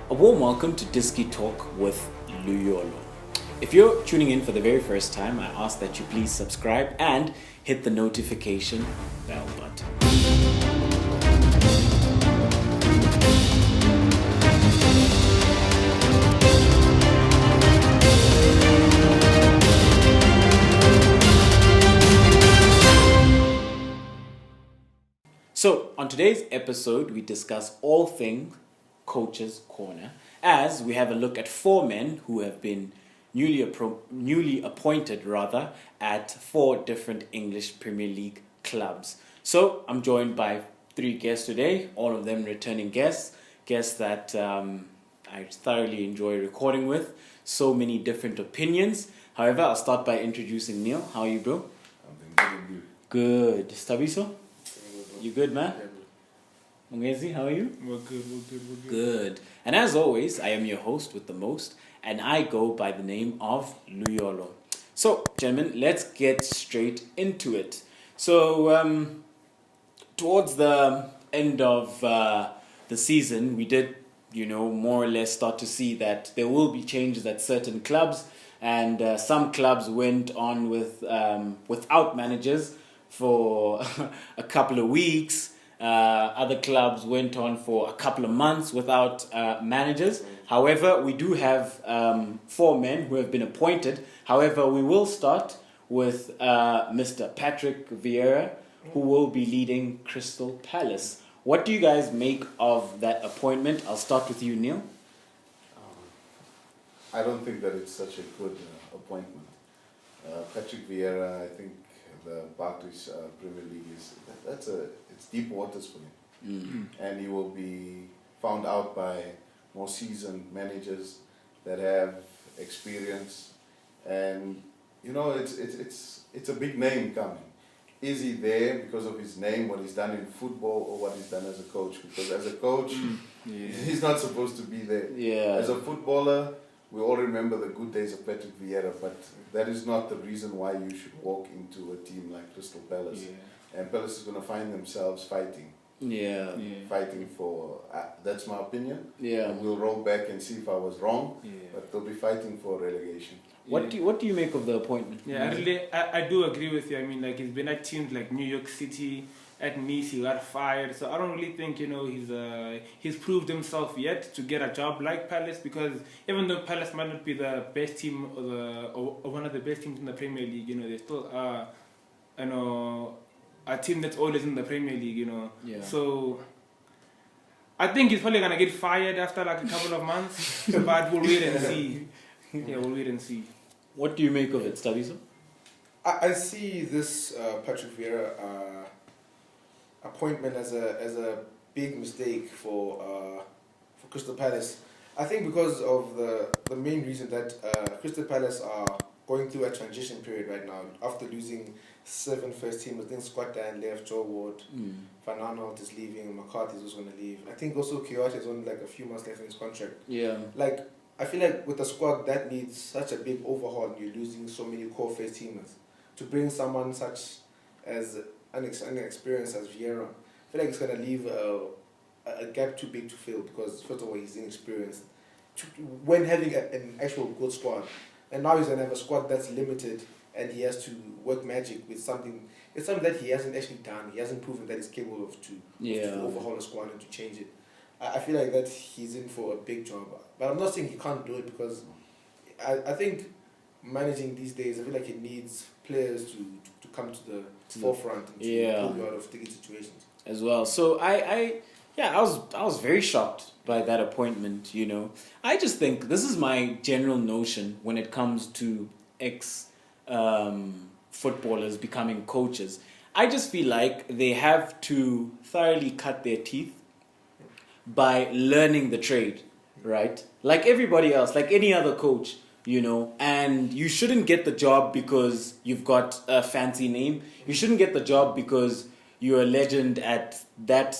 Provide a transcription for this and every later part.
A warm welcome to Diski Talk with Luyolo. If you're tuning in for the very first time, I ask that you please subscribe and hit the notification bell button. So, on today's episode, we discuss all things Coach's Corner, as we have a look at four men who have been newly appointed at four different English Premier League clubs. So, I'm joined by three guests today, all of them returning guests that I thoroughly enjoy recording with. So many different opinions. However, I'll start by introducing Neil. How are you, bro? I'm doing good. Good. Stabiso? You good, man? Mungezi, how are you? We're good. Good. And as always, I am your host with the most, and I go by the name of Luyolo. So, gentlemen, let's get straight into it. So, towards the end of the season, we did, more or less start to see that there will be changes at certain clubs, and some clubs went on without managers for a couple of weeks. Other clubs went on for a couple of months without managers. However, we do have four men who have been appointed. However, we will start with Mr. Patrick Vieira, who will be leading Crystal Palace. What do you guys make of that appointment? I'll start with you, Neil. I don't think that it's such a good appointment. Patrick Vieira, I think the Barclays Premier League it's deep waters for him, and he will be found out by more seasoned managers that have experience, and it's a big name coming. Is he there because of his name, what he's done in football, or what he's done as a coach? Because as a coach, he's not supposed to be there. Yeah. As a footballer, we all remember the good days of Patrick Vieira, but that is not the reason why you should walk into a team like Crystal Palace. Yeah. And Palace is going to find themselves fighting. Yeah. Fighting for, that's my opinion. Yeah. And we'll roll back and see if I was wrong, but they'll be fighting for relegation. What do you make of the appointment? Yeah, I do agree with you. I mean, like, he's been at teams like New York City, at Nice, he got fired. So I don't really think, he's proved himself yet to get a job like Palace, because even though Palace might not be the best team or one of the best teams in the Premier League, they still are, a team that's always in the Premier League, Yeah. So I think he's probably gonna get fired after like a couple of months, but we'll wait and see. Yeah, we'll wait and see. What do you make of it, Stabiso? I see this Patrick Vieira appointment as a big mistake for Crystal Palace. I think because of the main reason that Crystal Palace are going through a transition period right now after losing 7 first teamers. I think Scott Dan left, Joe Ward, Van Arnold is leaving, McCarthy is going to leave. I think also Kiyota has only like a few months left in his contract. Yeah. Like, I feel like with a squad that needs such a big overhaul, and you're losing so many core first teamers, to bring someone such as inexperienced as Vieira, I feel like it's going to leave a gap too big to fill, because first of all he's inexperienced when having an actual good squad, and now he's going to have a squad that's limited, and he has to work magic with something. It's something that he hasn't actually done. He hasn't proven that he's capable of to overhaul a squad and to change it. I feel like that he's in for a big job, but I'm not saying he can't do it, because I think managing these days, I feel like it needs players to come to the forefront and to pull you out of sticky situations as well. So I was very shocked by that appointment. I just think this is my general notion when it comes to footballers becoming coaches. I just feel like they have to thoroughly cut their teeth by learning the trade, right? Like everybody else, like any other coach, and you shouldn't get the job because you've got a fancy name. You shouldn't get the job because you're a legend at that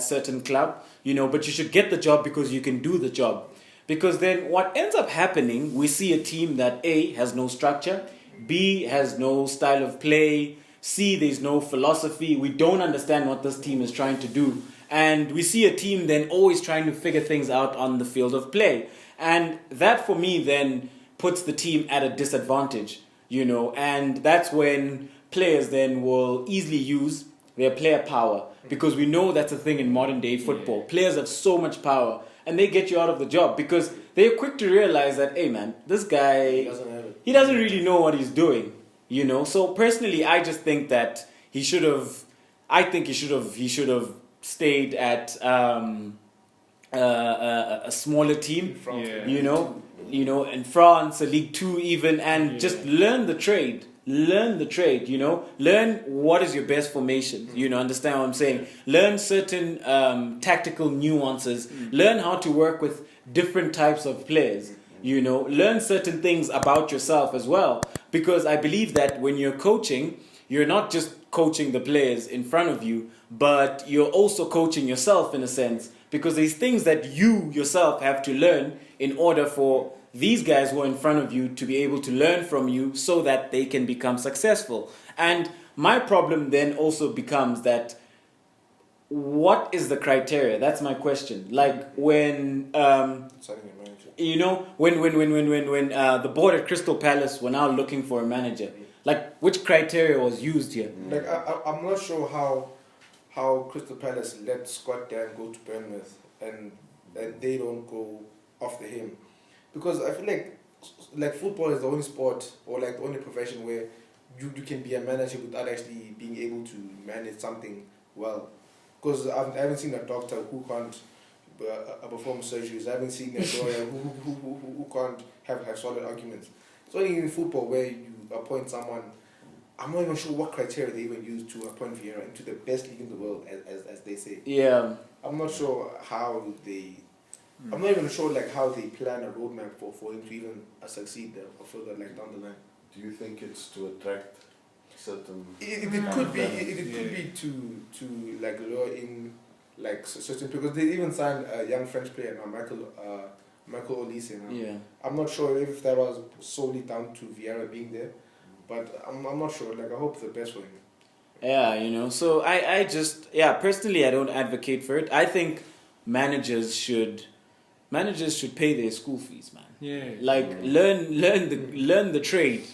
certain club, but you should get the job because you can do the job. Because then what ends up happening, we see a team that A, has no structure, B, has no style of play, C, there's no philosophy. We don't understand what this team is trying to do. And we see a team then always trying to figure things out on the field of play. And that for me then puts the team at a disadvantage, and that's when players then will easily use their player power, because we know that's a thing in modern day football. Players have so much power and they get you out of the job because they're quick to realize that, hey man, this guy, he doesn't really know what he's doing, So personally, I just think that he should have stayed at a smaller team, in France, a League Two even, and just learn the trade. Learn what is your best formation. Understand what I'm saying? Learn certain tactical nuances. Learn how to work with different types of players. Learn certain things about yourself as well. Because I believe that when you're coaching, you're not just coaching the players in front of you, but you're also coaching yourself in a sense. Because there's things that you yourself have to learn in order for these guys who are in front of you to be able to learn from you so that they can become successful. And my problem then also becomes that what is the criteria? That's my question. Like when when the board at Crystal Palace were now looking for a manager, like which criteria was used here? Like I'm not sure how Crystal Palace let Scott Dan go to Bournemouth and they don't go after him. Because I feel like football is the only sport or like the only profession where you can be a manager without actually being able to manage something well. Because I haven't seen a doctor who can't perform surgeries. I haven't seen a lawyer who can't have solid arguments. It's only in football where you appoint someone. I'm not even sure what criteria they even use to appoint Vieira into the best league in the world, as they say. Yeah. I'm not sure how they... I'm not even sure how they plan a roadmap for him to even succeed there or further down the line. Do you think it's to attract certain? It could be to lure in certain, because they even signed a young French player now, Michael Olise now. Yeah. I'm not sure if that was solely down to Vieira being there, but I'm not sure. I hope the best for him. Yeah, So I just personally I don't advocate for it. I think managers should pay their school fees, man. Yeah. Learn the trade,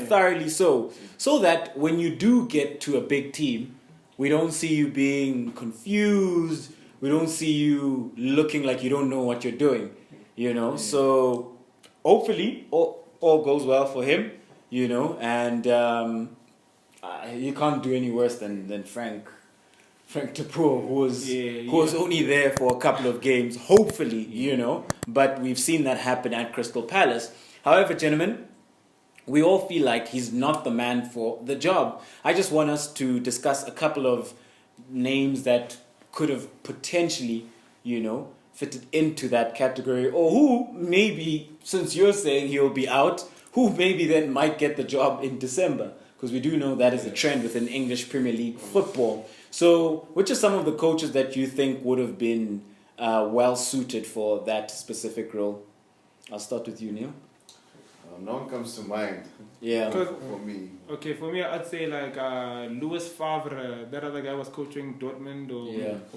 thoroughly so that when you do get to a big team, we don't see you being confused. We don't see you looking like you don't know what you're doing, So hopefully all goes well for him, and you can't do any worse than Frank de Boer, who was only there for a couple of games, hopefully, but we've seen that happen at Crystal Palace. However, gentlemen, we all feel like he's not the man for the job. I just want us to discuss a couple of names that could have potentially, fitted into that category, or who maybe, since you're saying he'll be out, who maybe then might get the job in December, because we do know that is a trend within English Premier League football. So, which are some of the coaches that you think would have been well suited for that specific role? I'll start with you, Neil. No one comes to mind. Yeah. For me. Okay, for me, I'd say Louis Favre. That other guy was coaching Dortmund or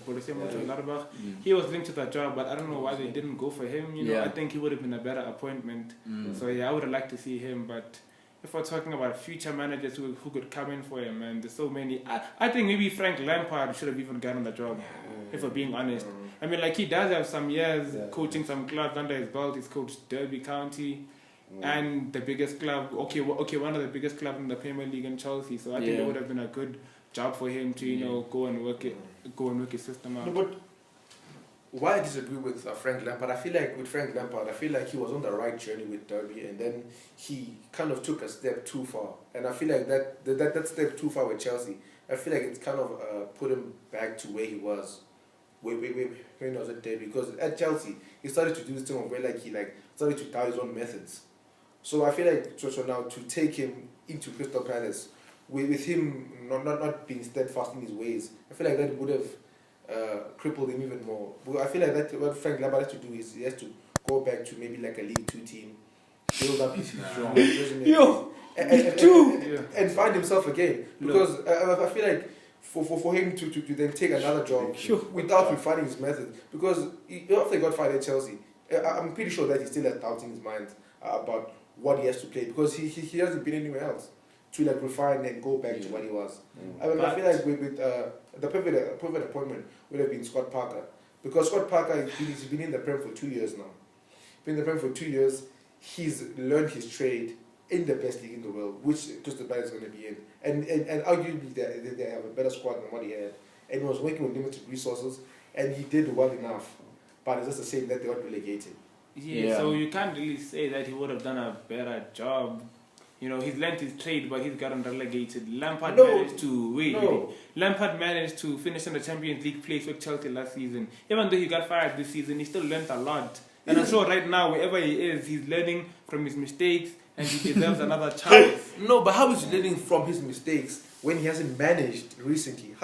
Borussia Mönchengladbach. He was linked to that job, but I don't know why they didn't go for him. I think he would have been a better appointment. So I would have liked to see him, but. If we're talking about future managers who could come in for him, man, there's so many. I think maybe Frank Lampard should have even gotten the job, if we're being honest. I mean, he does have some years coaching some clubs under his belt. He's coached Derby County and the biggest club. Okay, one of the biggest clubs in the Premier League in Chelsea. So I think it would have been a good job for him to, go and work his system out. No, but why I disagree with Frank Lampard, I feel like with Frank Lampard, I feel like he was on the right journey with Derby, and then he kind of took a step too far. And I feel like that step too far with Chelsea, I feel like it's kind of put him back to where he was when he was at Derby. Because at Chelsea, he started to do this thing of where he started to doubt his own methods. So I feel like so now to take him into Crystal Palace with him not being steadfast in his ways, I feel like that would have crippled him even more. But I feel like that what Frank Lampard has to do is he has to go back to maybe a League Two team, build up his resume, and find himself again. Because I feel like for him to then take another job Sure. without refining his methods. Because after he got fired at Chelsea, I'm pretty sure that he still has doubts in his mind about what he has to play, because he hasn't been anywhere else to like refine and go back to what he was. I mean, I feel like with the perfect appointment would have been Scott Parker, because Scott Parker he's been in the Prem for 2 years now. Been in the Prem for 2 years. He's learned his trade in the best league in the world, which Crystal Palace is going to be in, and arguably they have a better squad than what he had, and he was working with limited resources, and he did well enough. But it's just the same that they got relegated. Yeah, so you can't really say that he would have done a better job. You know, he's learned his trade, but he's gotten relegated. Lampard managed to finish in the Champions League place with Chelsea last season. Even though he got fired this season, he still learned a lot. And I'm sure right now, wherever he is, he's learning from his mistakes, and he deserves another chance. No, but how is he learning from his mistakes when he hasn't managed recently?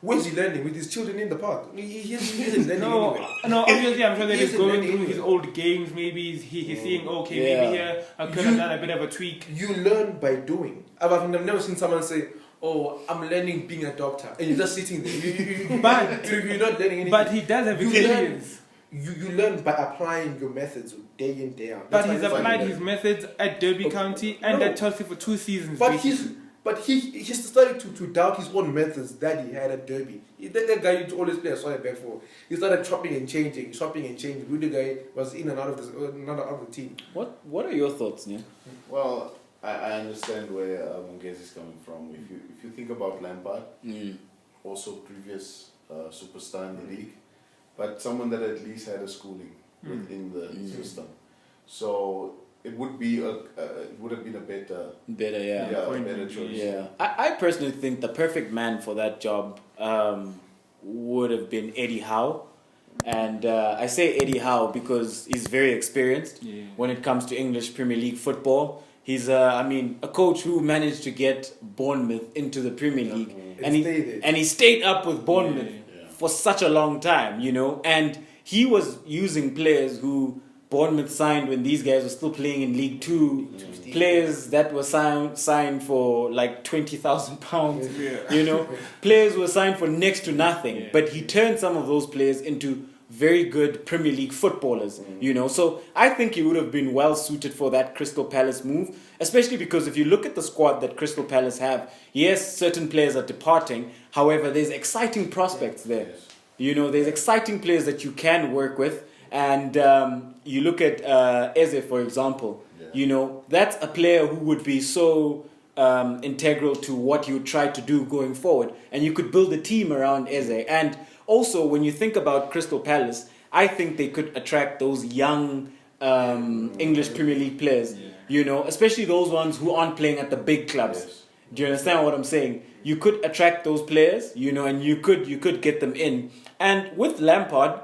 Where is he learning? With his children in the park? He isn't learning anywhere. No, obviously I'm sure that he's going through anywhere. his old games. Maybe he's seeing, maybe here I could have done a bit of a tweak. You learn by doing. I've never seen someone say, "Oh, I'm learning being a doctor," and you're just sitting there. You're not learning anything. But he does have experience. You learn by applying your methods day in, day out. But he's applied his methods at Derby County and at Chelsea for 2 seasons. But he started to doubt his own methods that he had at Derby. That guy used to always play a solid back four. He started chopping and changing. Rudiger was in and out of the team. What are your thoughts, Neil? Well, I understand where Mungezi is coming from. If you think about Lampard, also previous superstar in the league, but someone that at least had a schooling within the system, so it would have been a better choice. Yeah, I personally think the perfect man for that job would have been Eddie Howe. And I say Eddie Howe because he's very experienced when it comes to English Premier League football. He's a coach who managed to get Bournemouth into the Premier League, and he stayed up with Bournemouth for such a long time, you know. And he was using players who Bournemouth signed when these guys were still playing in League Two, players that were signed for like £20,000, you know, players were signed for next to nothing, but he turned some of those players into very good Premier League footballers, you know. So I think he would have been well suited for that Crystal Palace move, especially because if you look at the squad that Crystal Palace have, yes, certain players are departing, however, there's exciting prospects there. You know, there's exciting players that you can work with. And you look at Eze, for example, you know, that's a player who would be so integral to what you try to do going forward. And you could build a team around Eze. And also, when you think about Crystal Palace, I think they could attract those young English Premier League players, you know, especially those ones who aren't playing at the big clubs. Do you understand what I'm saying? You could attract those players, you know, and you could get them in. And with Lampard,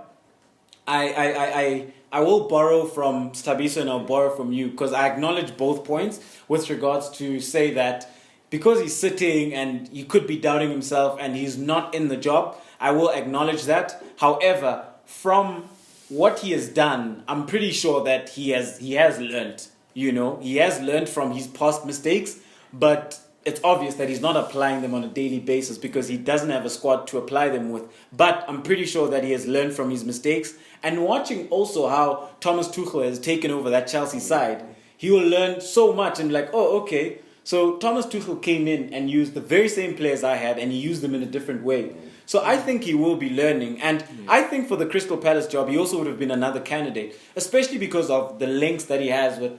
I will borrow from Stabiso and I'll borrow from you, because I acknowledge both points with regards to say that because he's sitting and he could be doubting himself and he's not in the job, I will acknowledge that. However, from what he has done, I'm pretty sure that he has learned, you know, he has learned from his past mistakes, but it's obvious that he's not applying them on a daily basis because he doesn't have a squad to apply them with. But I'm pretty sure that he has learned from his mistakes. And watching also how Thomas Tuchel has taken over that Chelsea side, he will learn so much and like, oh, okay. So Thomas Tuchel came in and used the very same players I had and he used them in a different way. So I think he will be learning. And I think for the Crystal Palace job, he also would have been another candidate, especially because of the links that he has with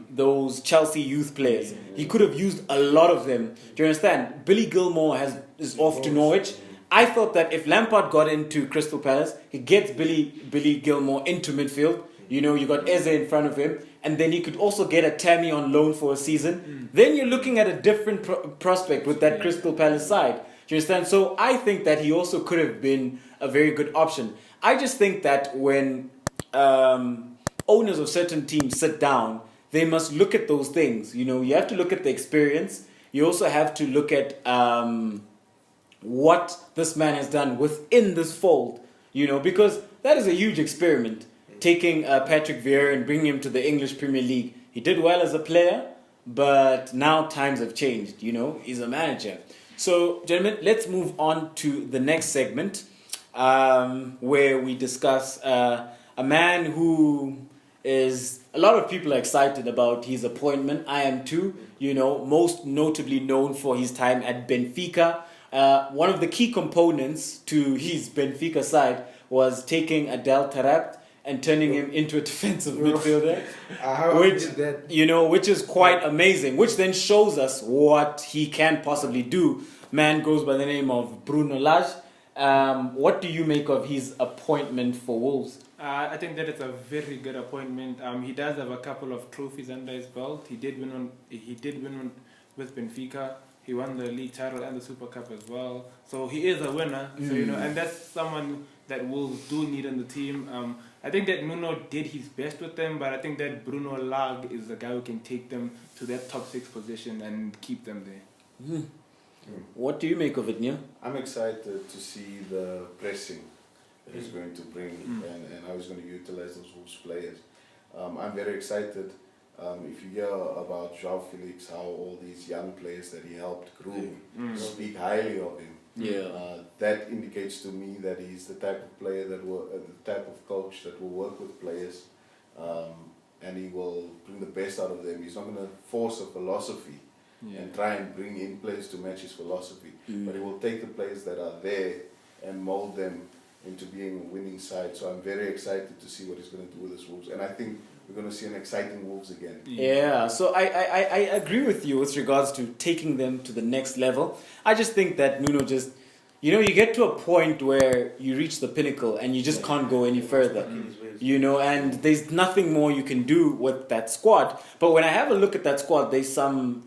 those Chelsea youth players. He could have used a lot of them. Do you understand? Billy Gilmore is off to Norwich. I thought that if Lampard got into Crystal Palace, he gets Billy Gilmore into midfield. You know, you got Eze in front of him, and then he could also get a Tammy on loan for a season. Then you're looking at a different prospect with that Crystal Palace side. Do you understand? So I think that he also could have been a very good option. I just think that when owners of certain teams sit down, they must look at those things. You know, you have to look at the experience. You also have to look at what this man has done within this fold. You know, because that is a huge experiment. Taking Patrick Vieira and bringing him to the English Premier League. He did well as a player, but now times have changed. You know, he's a manager. So, gentlemen, let's move on to the next segment, where we discuss a man who is a lot of people are excited about his appointment. I am too. Most notably known for his time at Benfica. One of the key components to his Benfica side was taking Adel Taarabt and turning him into a defensive midfielder, which is quite amazing, which then shows us what he can possibly do. Man goes by the name of Bruno Lage. What do you make of his appointment for Wolves? I think that it's a very good appointment. He does have a couple of trophies under his belt. He did win with Benfica. He won the league title and the Super Cup as well. So he is a winner. So and that's someone that Wolves do need in the team. I think that Nuno did his best with them, but I think that Bruno Lage is the guy who can take them to that top 6 position and keep them there. What do you make of it, Neil? I'm excited to see the pressing that he's going to bring and how he's going to utilize those Wolves players. I'm very excited. If you hear about João Felix, how all these young players that he helped groom speak highly of him, that indicates to me that he's the type of player the type of coach that will work with players, and he will bring the best out of them. He's not going to force a philosophy and try and bring in players to match his philosophy, but he will take the players that are there and mold them into being a winning side. So I'm very excited to see what he's going to do with his Wolves, and I think we're going to see an exciting Wolves again. Yeah, so I agree with you with regards to taking them to the next level. I just think that Nuno just, you get to a point where you reach the pinnacle and you just can't go any further. And there's nothing more you can do with that squad. But when I have a look at that squad, there's some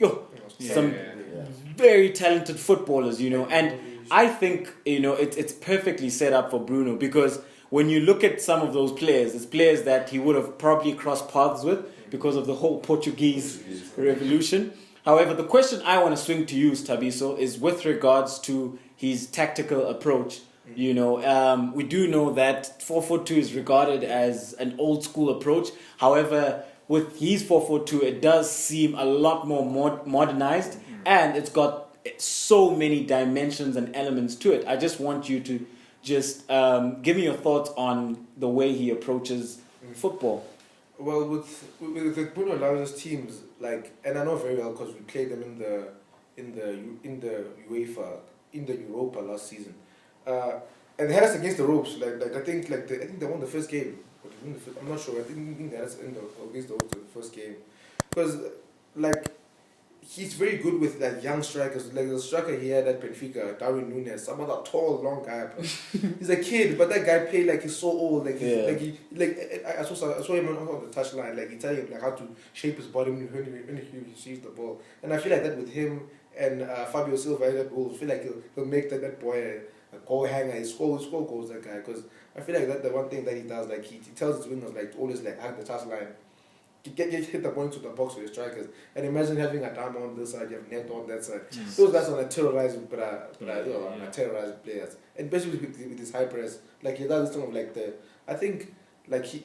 very talented footballers, and I think, it's perfectly set up for Bruno, because when you look at some of those players, it's players that he would have probably crossed paths with because of the whole Portuguese revolution. However, the question I want to swing to you, Tabiso, is with regards to his tactical approach. We do know that 4-4-2 is regarded as an old school approach. However, with his 4-4-2, it does seem a lot more modernized, and it's got so many dimensions and elements to it. I just want you to just give me your thoughts on the way he approaches football. Well, with Bruno Lage's teams, and I know very well because we played them in the Europa last season, and they had us against the ropes. I think they won the first game. I'm not sure. I think they had us against the ropes in the first game, because he's very good with young strikers. Like the striker he had at Benfica, Darwin Núñez, some other tall, long guy. He's a kid, but that guy played like he's so old. I saw him on the touchline. He tell you how to shape his body when he receives the ball. And I feel like that with him and Fabio Silva, that will feel like he'll make that boy a goal hanger. He score goals, that guy. Because I feel like that the one thing that he does, he tells his wingers to always hug the touchline. Hit the point to the box with your strikers, and imagine having a Dama on this side, you have Neto on that side. Those guys are terrorizing players, and especially with his high press. He does this thing of I think he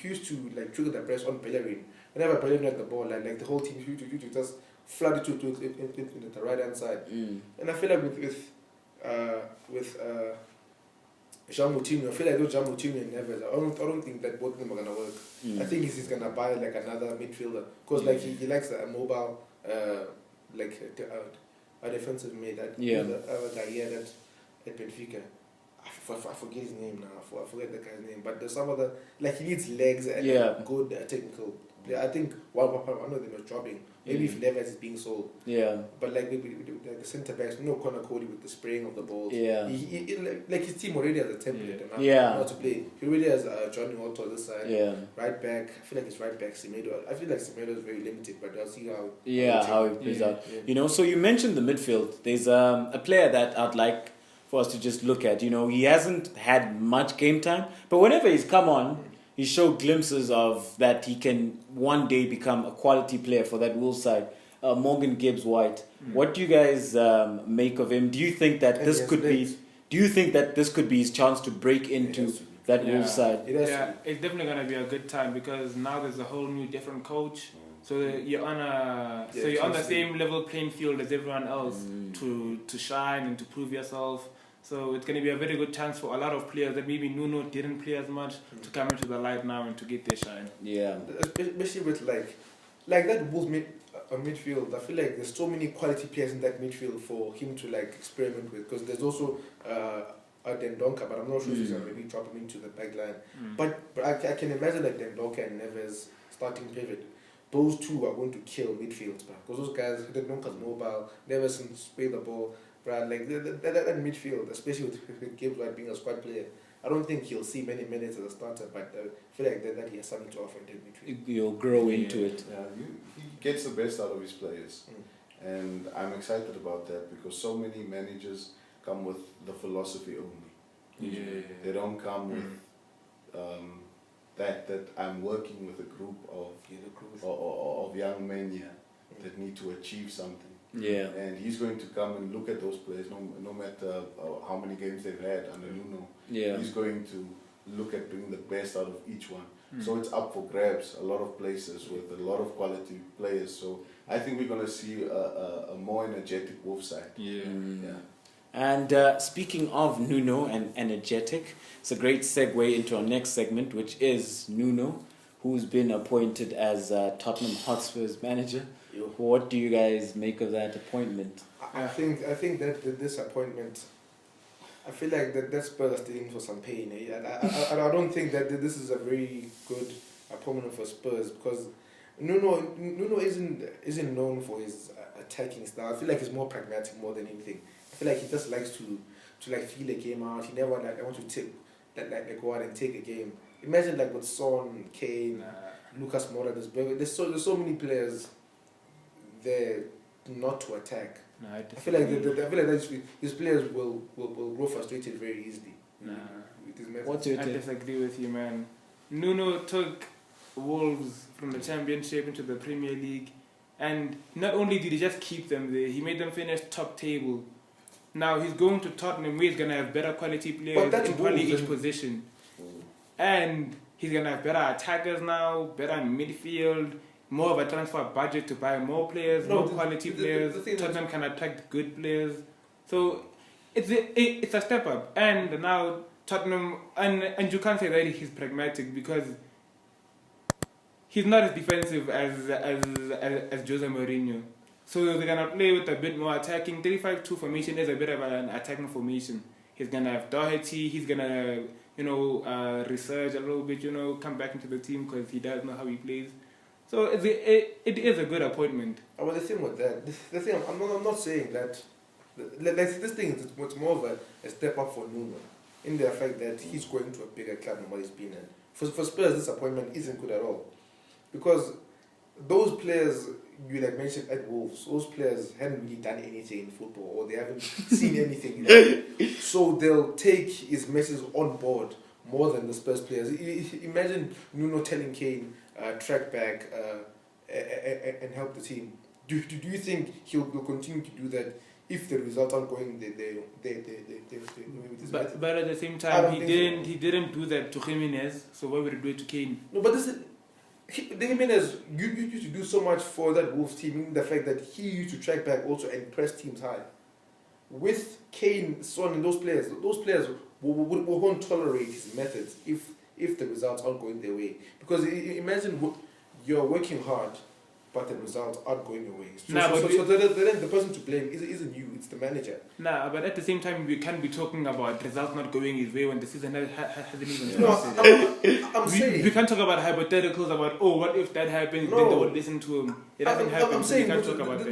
used to trigger the press on Bellerin. Whenever Bellerin had the ball, the whole team used to just flood it to the right hand side. And I feel like with Jean Moutinho, I feel like those Jean Moutinho and Neves, I don't think that both of them are gonna work. I think he's gonna buy another midfielder, because he likes a mobile a defensive mid. That other guy he had at Benfica. I forget his name now. I forget the guy's name. But there's some other he needs legs and good technical. I think one of them was dropping. Maybe if Neves is being sold. But with the centre backs, Connor Cody with the spraying of the balls. He his team already has a template and how to play. He already has Johnny Otto on this side. Right back. I feel like it's right back Semedo. I feel like Semedo is very limited, but I'll see how it plays out. So you mentioned the midfield. There's a player that I'd like for us to just look at. He hasn't had much game time, but whenever he's come on, he showed glimpses of that he can one day become a quality player for that Wolves side. Morgan Gibbs-White. What do you guys make of him? Do you think that this could be? Do you think that this could be his chance to break into that Wolves side? It's definitely gonna be a good time, because now there's a whole new different coach. So you're on the same level playing field as everyone else to shine and to prove yourself. So it's going to be a very good chance for a lot of players that maybe Nuno didn't play as much to come into the light now and to get their shine. Yeah. Especially with like that Wolves midfield. I feel like there's so many quality players in that midfield for him to like experiment with. Because there's also Dendonka, but I'm not sure if he's going to maybe drop him into the back line. But I can imagine like Dendonka and Neves starting pivot. Those two are going to kill midfields, because those guys, Dendonka's mobile, Neves can spray the ball. But like that midfield, especially with Gibbs White being a squad player, I don't think he'll see many minutes as a starter, but I feel like that he has something to offer in that midfield. You'll grow into it. Yeah, he gets the best out of his players. And I'm excited about that because so many managers come with the philosophy only. They don't come with that I'm working with a group of young men here that need to achieve something. Yeah. And he's going to come and look at those players, no matter how many games they've had under Nuno. Yeah. He's going to look at bringing the best out of each one. So it's up for grabs, a lot of places with a lot of quality players. So I think we're going to see a more energetic Wolves side. Yeah. And speaking of Nuno and energetic, it's a great segue into our next segment, which is Nuno, who's been appointed as Tottenham Hotspur's manager. What do you guys make of that appointment? I think that this appointment, I feel like that Spurs are still in for some pain. I don't think that this is a very good appointment for Spurs because Nuno isn't known for his attacking style. I feel like he's more pragmatic more than anything. I feel like he just likes to like feel a game out. He never like want to go out and take a game. Imagine like with Son, Kane, Lucas Moura, there's so many players there not to attack. I feel like his players will grow frustrated very easily. With his methods. What's your I take? disagree with you, man. Nuno took Wolves from the Championship into the Premier League, and not only did he just keep them there, he made them finish top table. Now he's going to Tottenham, where he's gonna have better quality players in probably each position, and he's gonna have better attackers now, better midfield. More of a transfer budget to buy more players, more quality players. Tottenham can attract good players, so it's a step up. And now Tottenham, and you can't say that he's pragmatic because he's not as defensive as Jose Mourinho. So they're gonna play with a bit more attacking. 3-5-2 formation is a bit of an attacking formation. He's gonna have Doherty. He's gonna research a little bit. Come back into the team because he does know how he plays. So it is a good appointment. But the thing with that, I'm not saying that. This thing is much more of a step up for Nuno, in the fact that he's going to a bigger club than what he's been in. For Spurs, this appointment isn't good at all, because those players you like mentioned at Wolves, those players haven't really done anything in football, or they haven't seen anything. So they'll take his message on board more than the Spurs players. Imagine Nuno telling Kane, track back and help the team. Do you think he'll continue to do that if the results aren't going But at the same time, he didn't do that to Jimenez, so why would he do it to Kane? No, but the Jimenez used to do so much for that Wolves team, in the fact that he used to track back also and press teams high. With Kane, Son, and those players won't tolerate his methods if the results aren't going their way. Because imagine you're working hard, but the results aren't going your way. So the person to blame isn't you, it's the manager. But at the same time, we can't be talking about results not going his way when the season hasn't even started. No, I'm saying... We can't talk about hypotheticals about, what if that happens, then they would listen to him. It hasn't happened, I'm so saying we can't talk about that.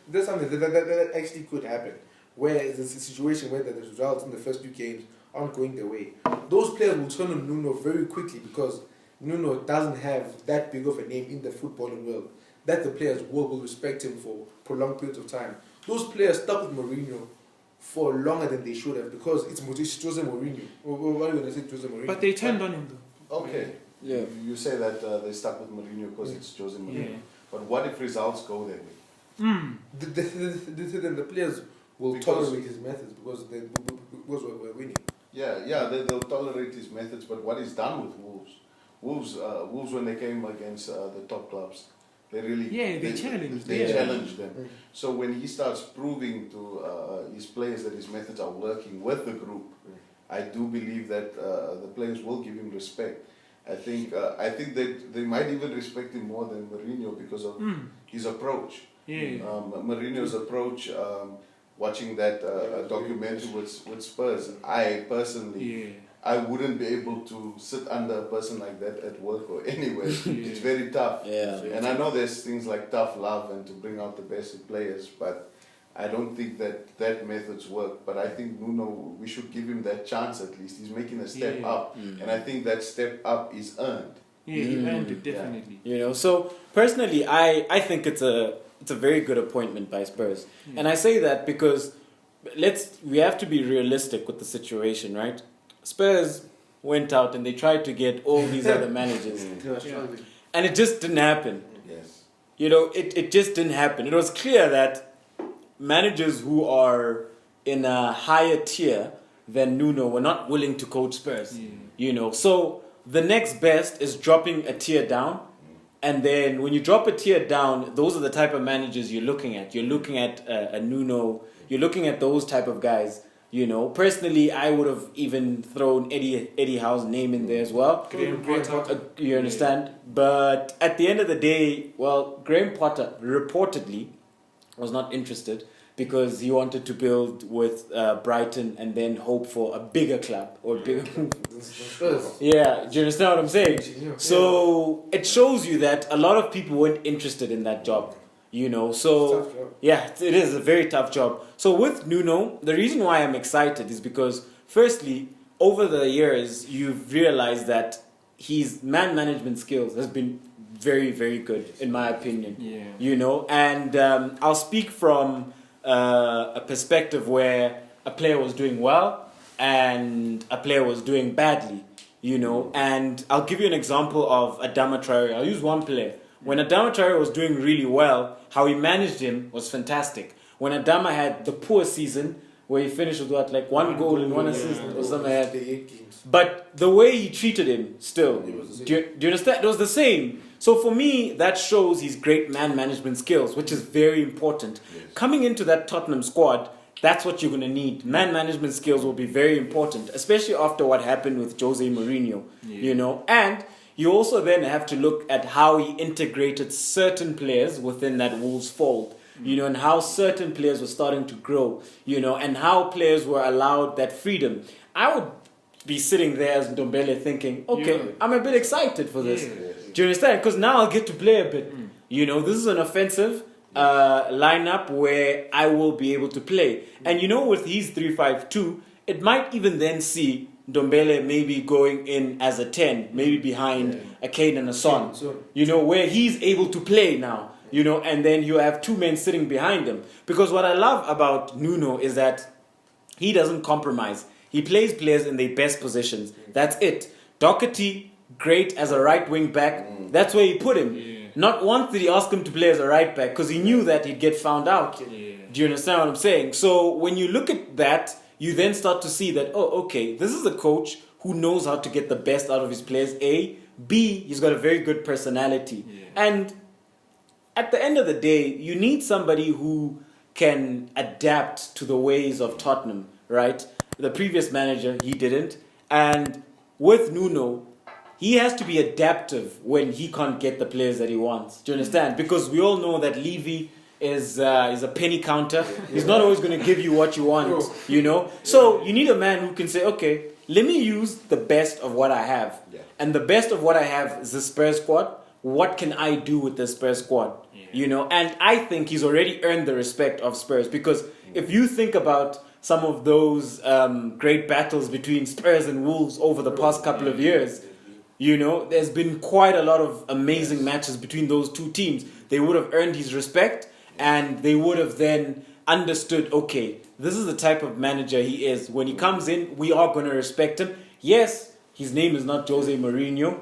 This is something that actually could happen, where it's a situation where the results in the first few games aren't going their way. Those players will turn on Nuno very quickly because Nuno doesn't have that big of a name in the footballing world that the players will respect him for prolonged periods of time. Those players stuck with Mourinho for longer than they should have because it's Jose Mourinho. What are you going to say, Jose Mourinho? But they turned on him though. Okay. Yeah. You say that they stuck with Mourinho because it's Jose Mourinho. Yeah. But what if results go their way? Then the players will tolerate his methods because we're winning. Yeah, they'll tolerate his methods, but what he's done with Wolves Wolves when they came against the top clubs, they really they challenged. They challenged them. So when he starts proving to his players that his methods are working with the group, I do believe that the players will give him respect. I think that they might even respect him more than Mourinho because of his approach. Mourinho's approach. Watching that documentary with Spurs, I personally, I wouldn't be able to sit under a person like that at work or anywhere. It's very tough. And I know there's things like tough love and to bring out the best in players, but I don't think that methods work. But I think Nuno, we should give him that chance at least. He's making a step up, and I think that step up is earned. He earned it, definitely. You know, so personally, I think it's a very good appointment by Spurs. And I say that because we have to be realistic with the situation, right? Spurs went out and they tried to get all these other managers. And it just didn't happen. Yes. You know, it just didn't happen. It was clear that managers who are in a higher tier than Nuno were not willing to coach Spurs. You know, so the next best is dropping a tier down. And then when you drop a tier down, those are the type of managers you're looking at. You're looking at a Nuno. You're looking at those type of guys. You know, personally, I would have even thrown Eddie Howe's name in there as well. Graham Potter. You understand? But at the end of the day, well, Graham Potter reportedly was not interested because he wanted to build with Brighton and then hope for a bigger club or bigger. Yeah, do you understand what I'm saying? So it shows you that a lot of people weren't interested in that job. You know, so yeah, it is a very tough job. So with Nuno, the reason why I'm excited is because firstly, over the years, you've realized that his man management skills has been very, very good, in my opinion. You know, and I'll speak from a perspective where a player was doing well and a player was doing badly, you know. And I'll give you an example of Adama Traore. I'll use one player. When Adama Traore was doing really well, how he managed him was fantastic. When Adama had the poor season, where he finished with one goal and one assist or something like that. But the way he treated him still, do you understand? It was the same. So for me, that shows his great man management skills, which is very important. Coming into that Tottenham squad, that's what you're going to need. Man management skills will be very important, especially after what happened with Jose Mourinho, you know. And you also then have to look at how he integrated certain players within that Wolves fold, you know, and how certain players were starting to grow, you know, and how players were allowed that freedom. I would be sitting there as Ndombele thinking, okay, I'm a bit excited for this. Do you understand? Because now I'll get to play a bit. You know, this is an offensive lineup where I will be able to play. And you know, with his 3-5-2, it might even then see Ndombele maybe going in as a 10, maybe behind a Kane and a Son. You know, where he's able to play now. You know, and then you have two men sitting behind him. Because what I love about Nuno is that he doesn't compromise. He plays players in their best positions. That's it. Doherty, great as a right wing back. That's where he put him. Not once did he ask him to play as a right back because he knew that he'd get found out. Do you understand what I'm saying? So when you look at that, you then start to see that, oh, okay, this is a coach who knows how to get the best out of his players, A. B, he's got a very good personality. And at the end of the day, you need somebody who can adapt to the ways of Tottenham, right? The previous manager, he didn't. And with Nuno, he has to be adaptive when he can't get the players that he wants. Do you understand? Because we all know that Levy is a penny counter. He's not always going to give you what you want, you know? So you need a man who can say, okay, let me use the best of what I have. And the best of what I have is the Spurs squad. What can I do with the Spurs squad? You know, and I think he's already earned the respect of Spurs because if you think about some of those great battles between Spurs and Wolves over the past couple of years, you know, there's been quite a lot of amazing matches between those two teams. They would have earned his respect and they would have then understood, okay, this is the type of manager he is. When he comes in, we are going to respect him. Yes, his name is not Jose Mourinho,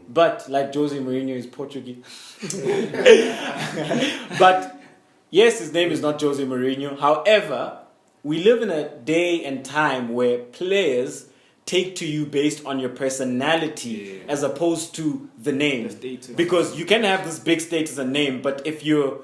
but like Jose Mourinho is Portuguese. But yes, his name is not Jose Mourinho. However, we live in a day and time where players take to you based on your personality as opposed to the name. The status. Because you can have this big status and name, but if you're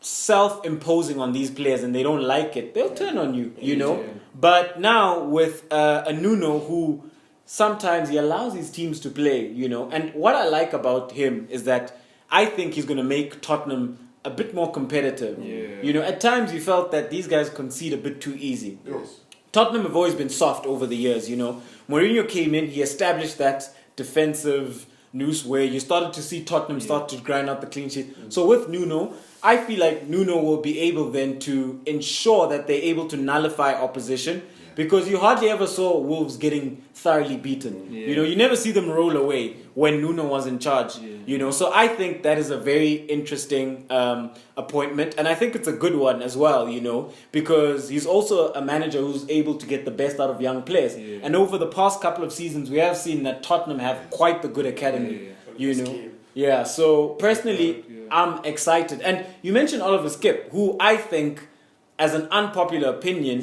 self-imposing on these players and they don't like it, they'll turn on you, you know. Yeah. But now with a Nuno who sometimes he allows his teams to play, you know. And what I like about him is that I think he's going to make Tottenham a bit more competitive. Yeah. You know, at times you felt that these guys concede a bit too easy. Yes. Tottenham have always been soft over the years, you know. Mourinho came in, he established that defensive noose where you started to see Tottenham start to grind out the clean sheet. So with Nuno, I feel like Nuno will be able then to ensure that they're able to nullify opposition because you hardly ever saw Wolves getting thoroughly beaten. Yeah. You know, you never see them roll away when Nuno was in charge. Yeah. You know, so I think that is a very interesting appointment, and I think it's a good one as well. You know, because he's also a manager who's able to get the best out of young players. Yeah. And over the past couple of seasons, we have seen that Tottenham have quite the good academy. Yeah. You know, yeah. So personally, I'm excited. And you mentioned Oliver Skip, who I think, as an unpopular opinion,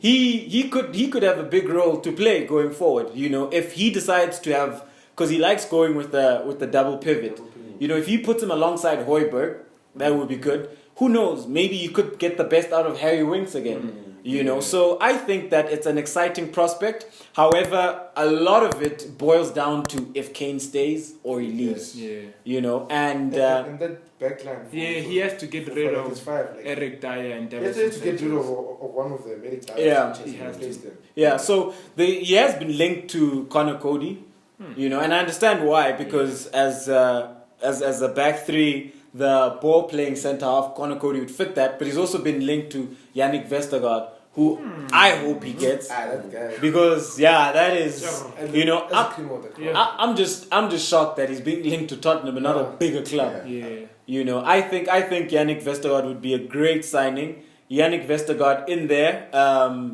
he could have a big role to play going forward. You know, if he decides to have, because he likes going with the double pivot. You know, if he puts him alongside Højbjerg, that would be good. Who knows? Maybe you could get the best out of Harry Winks again. You know, so I think that it's an exciting prospect. However, a lot of it boils down to if Kane stays or he leaves. Yeah. You know, and and that backline. Yeah, he has to get rid of Eric Dyer and He David. has to get rid of one of them. Eric Dyer. Yeah. He has to replace them. yeah, so he has been linked to Connor Cody. You know, and I understand why, because as a back three, the ball playing centre half, Connor Cody would fit that, but he's also been linked to Yannick Vestergaard, who I hope he gets, That guy. because that is, you know, I'm just shocked that he's being linked to Tottenham, and not a bigger club. Yeah. You know, I think Yannick Vestergaard would be a great signing. Yannick Vestergaard in there.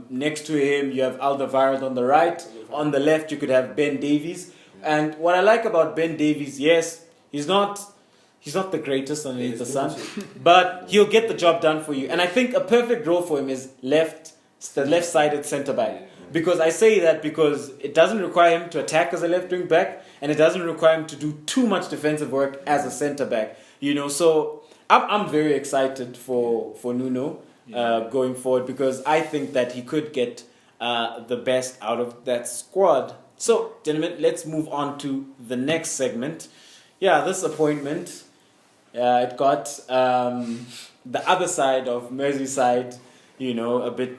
Next to him, you have Alderweireld on the right. On the left, you could have Ben Davies. And what I like about Ben Davies, yes, he's not the greatest underneath the sun, but he'll get the job done for you. And I think a perfect role for him is the left-sided centre back. Because I say that because it doesn't require him to attack as a left wing back, and it doesn't require him to do too much defensive work as a centre back. You know, so I'm very excited for Nuno going forward, because I think that he could get the best out of that squad. So, gentlemen, let's move on to the next segment. Yeah, this appointment, it got the other side of Merseyside, you know, a bit,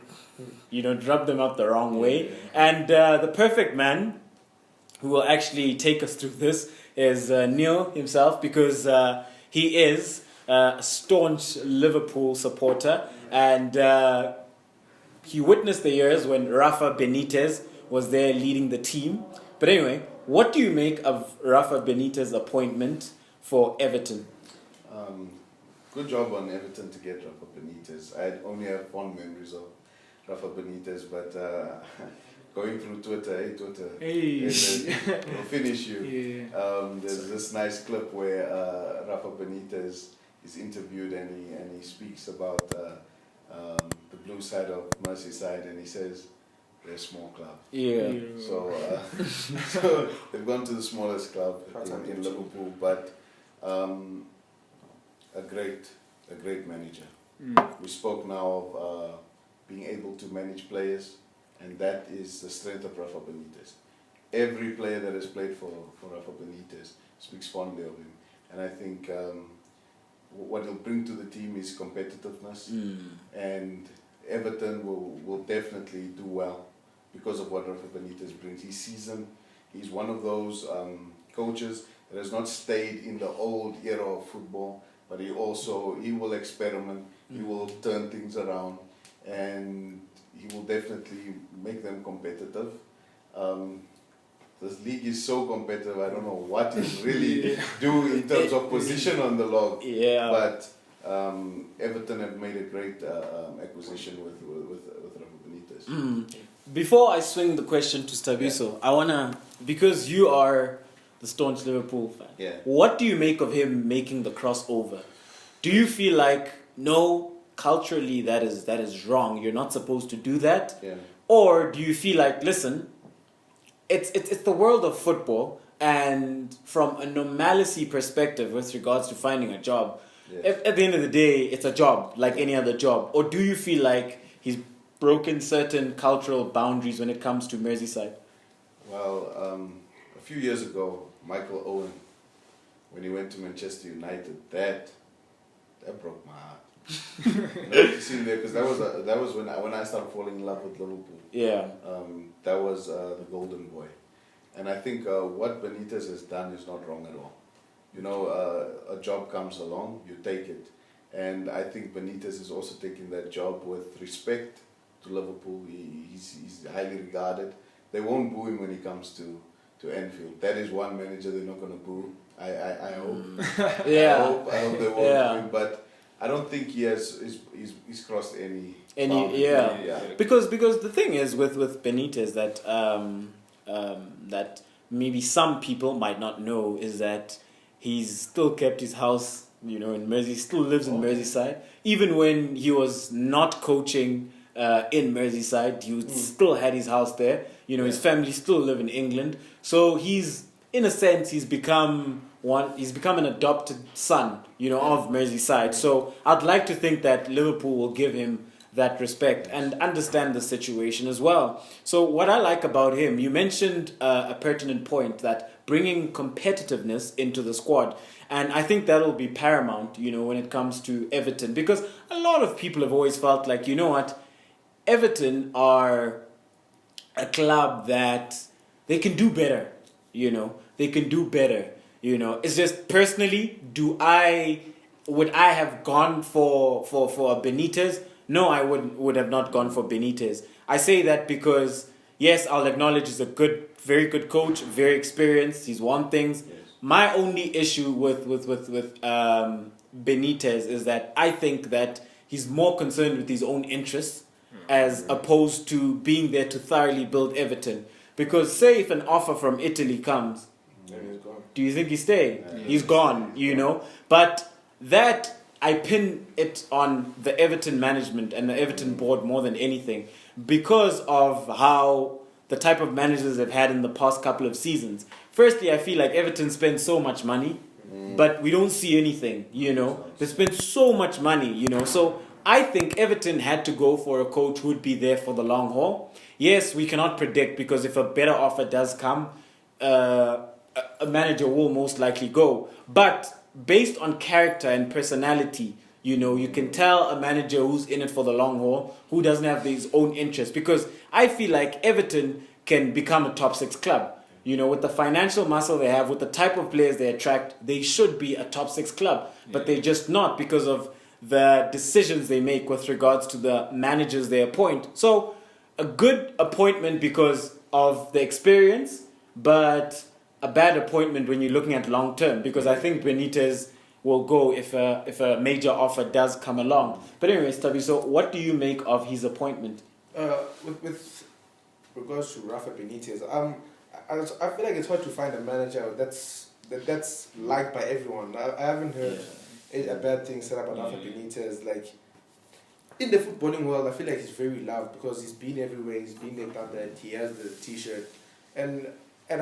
you know, rubbed them up the wrong way. And the perfect man who will actually take us through this is Neil himself, because he is a staunch Liverpool supporter, and he witnessed the years when Rafa Benitez was there leading the team. But anyway, what do you make of Rafa Benitez's appointment for Everton? Good job on Everton to get Rafa Benitez. I only have fond memories of Rafa Benitez, but going through Twitter, will finish you. Yeah. There's this nice clip where Rafa Benitez is interviewed, and he speaks about the blue side of Merseyside, and he says, they're a small club. Yeah. So they've gone to the smallest club in Liverpool, but a great manager. We spoke now of being able to manage players, and that is the strength of Rafa Benitez. Every player that has played for Rafa Benitez speaks fondly of him, and I think what he'll bring to the team is competitiveness, and Everton will definitely do well because of what Rafa Benitez brings. He's seasoned. He's one of those coaches that has not stayed in the old era of football, but he will experiment. He will turn things around, and he will definitely make them competitive. This league is so competitive. I don't know what he'll really do in terms of position on the log. Yeah. But Everton have made a great acquisition with Rafa Benitez. Before I swing the question to Stabiso, I wanna, because you are the staunch Liverpool fan. What do you make of him making the crossover? Do you feel like no, culturally that is wrong? You're not supposed to do that. Or do you feel like, listen, it's the world of football, and from a normalcy perspective with regards to finding a job, Yes. at the end of the day, it's a job like any other job. Or do you feel like he's broken certain cultural boundaries when it comes to Merseyside? Well, a few years ago, Michael Owen, when he went to Manchester United, that broke my heart. To see him there, because that was when I started falling in love with Liverpool. Yeah. That was the golden boy, and I think what Benitez has done is not wrong at all. You know, a job comes along, you take it, and I think Benitez is also taking that job with respect to Liverpool. He's highly regarded. They won't boo him when he comes to Anfield. That is one manager they're not going to boo. I hope. Yeah. I hope they won't boo him, but I don't think he's crossed any. boundary. Yeah. Because the thing is with Benitez that maybe some people might not know is that he's still kept his house, in Mersey, still lives in Merseyside. Even when he was not coaching in Merseyside, he still had his house there. His family still live in England. So he's, in a sense, he's become an adopted son, of Merseyside. So I'd like to think that Liverpool will give him that respect and understand the situation as well. So what I like about him, you mentioned a pertinent point, that bringing competitiveness into the squad. And I think that'll be paramount, when it comes to Everton. Because a lot of people have always felt like, Everton are a club that they can do better, They can do better, It's just, personally, would I have gone for a Benitez? No, I would have not gone for Benitez. I say that because, yes, I'll acknowledge he's a very good coach, very experienced. He's won things. Yes. My only issue with Benitez is that I think that he's more concerned with his own interests as opposed to being there to thoroughly build Everton. Because say if an offer from Italy comes, do you think he's staying? Yeah. He's gone, But that, I pin it on the Everton management and the Everton board more than anything, because of how the type of managers they've had in the past couple of seasons. Firstly, I feel like Everton spends so much money, but we don't see anything, They spend so much money, So I think Everton had to go for a coach who would be there for the long haul. Yes, we cannot predict, because if a better offer does come, a manager will most likely go. But based on character and personality, you can tell a manager who's in it for the long haul, who doesn't have his own interests. Because I feel like Everton can become a top 6 club. With the financial muscle they have, with the type of players they attract, they should be a top 6 club. But they're just not, because of the decisions they make with regards to the managers they appoint. So a good appointment because of the experience, but a bad appointment when you're looking at long term, because I think Benitez will go if a major offer does come along. But anyways, Tabi, so what do you make of his appointment? With regards to Rafa Benitez, I feel like it's hard to find a manager that's liked by everyone. I haven't heard a bad thing said about Rafa Benitez. Like, in the footballing world, I feel like he's very loved because he's been everywhere. He's been there, done that. He has the T-shirt, and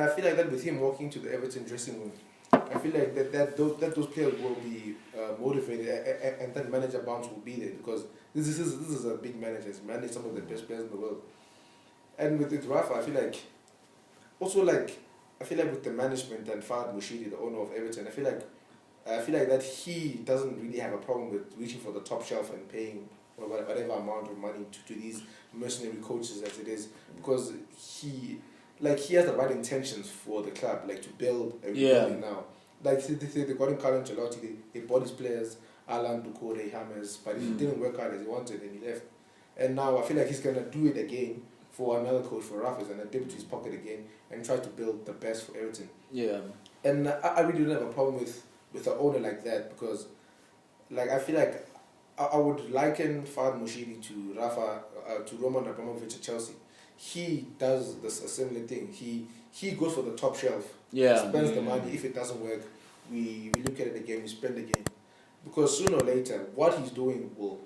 I feel like that with him walking to the Everton dressing room, I feel like that those players will be motivated, and that manager bounce will be there, because this is a big manager. He's managed some of the best players in the world. And with Rafa, I feel like with the management and Fahad Mushidi, the owner of Everton, I feel like that he doesn't really have a problem with reaching for the top shelf and paying whatever amount of money to these mercenary coaches as it is, because he has the right intentions for the club, like to build a rebuilding now. Like they got in Carlo Ancelotti, they bought his players, Alan, Bukore, Hammers, but it didn't work out as he wanted, and he left. And now I feel like he's gonna do it again for another coach, for Rafa, and dip into his pocket again and try to build the best for Everton. Yeah. And I really don't have a problem with an owner like that, because like I feel like I would liken Fahad Mushidi to Rafa, to Roman Abramovich at Chelsea. He does a similar thing. He goes for the top shelf. Yeah. Spends the money. If it doesn't work, we look at it again, we spend again. Because sooner or later, what he's doing will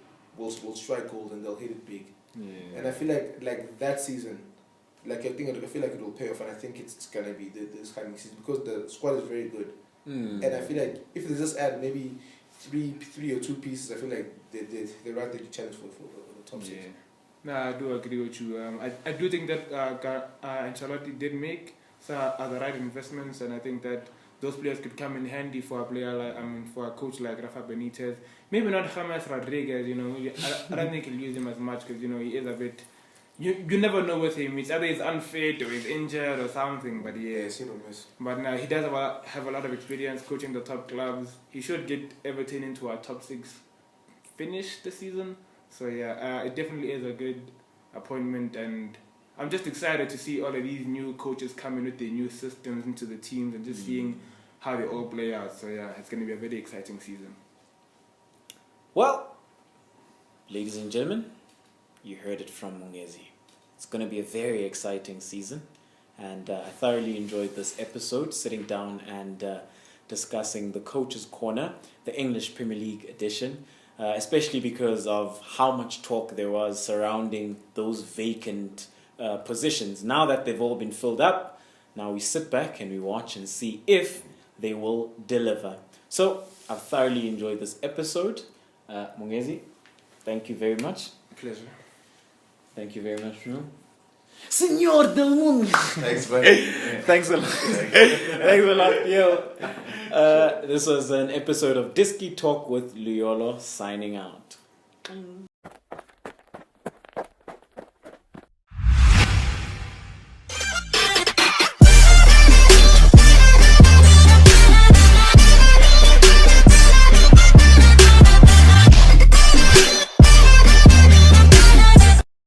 strike gold and they'll hit it big. Yeah. And I feel like that season, like I feel like it will pay off, and I think it's gonna be this coming season because the squad is very good, and I feel like if they just add maybe three or two pieces, I feel like they're right there to challenge for the top six. No, I do agree with you. I do think that Ancelotti did make the right investments, and I think that those players could come in handy for a player like, for a coach like Rafa Benitez. Maybe not James Rodriguez, maybe, I don't think he'll use him as much because, he is a bit... You never know with him. It's either he's unfit or he's injured or something, but Yes, he don't miss. But now he does have a lot of experience coaching the top clubs. He should get Everton into our top 6 finish this season. So it definitely is a good appointment, and I'm just excited to see all of these new coaches coming with their new systems into the teams and just seeing how they all play out. So it's going to be a very exciting season. Well, ladies and gentlemen, you heard it from Mungezi. It's going to be a very exciting season, and I thoroughly enjoyed this episode, sitting down and discussing the Coach's Corner, the English Premier League edition, especially because of how much talk there was surrounding those vacant positions. Now that they've all been filled up, now we sit back and we watch and see if they will deliver. So I've thoroughly enjoyed this episode. Mungezi, thank you very much. Pleasure. Thank you very much, Nuno. Senor del Mundo. Thanks, buddy. Thanks a lot. Thanks a lot, yo. This was an episode of Disky Talk with Luyolo signing out.